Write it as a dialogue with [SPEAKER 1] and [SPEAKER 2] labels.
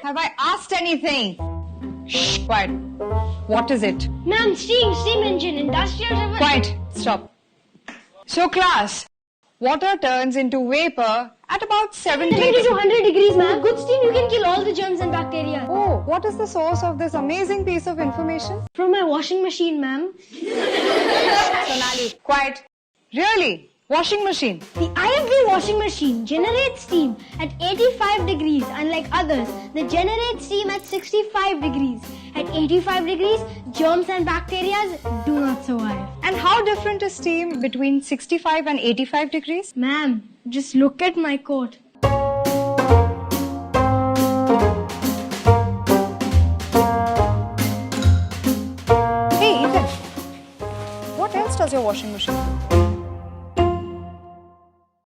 [SPEAKER 1] Have I asked anything? Shh, quiet. What is it?
[SPEAKER 2] Ma'am, steam engine, industrial...
[SPEAKER 1] Quiet, stop. So class, water turns into vapor at about 70
[SPEAKER 2] to 100 degrees, ma'am. Good steam, you can kill all the germs and bacteria.
[SPEAKER 1] Oh, what is the source of this amazing piece of information?
[SPEAKER 2] From my washing machine, ma'am.
[SPEAKER 1] Sonali, quiet. Really? Washing machine?
[SPEAKER 2] The IFB washing machine generates steam at 85 degrees, unlike others that generate steam at 65 degrees. At 85 degrees, germs and bacteria do not survive.
[SPEAKER 1] And how different is steam between 65 and 85 degrees?
[SPEAKER 2] Ma'am, just look at my coat.
[SPEAKER 1] Hey, Ethan. What else does your washing machine do?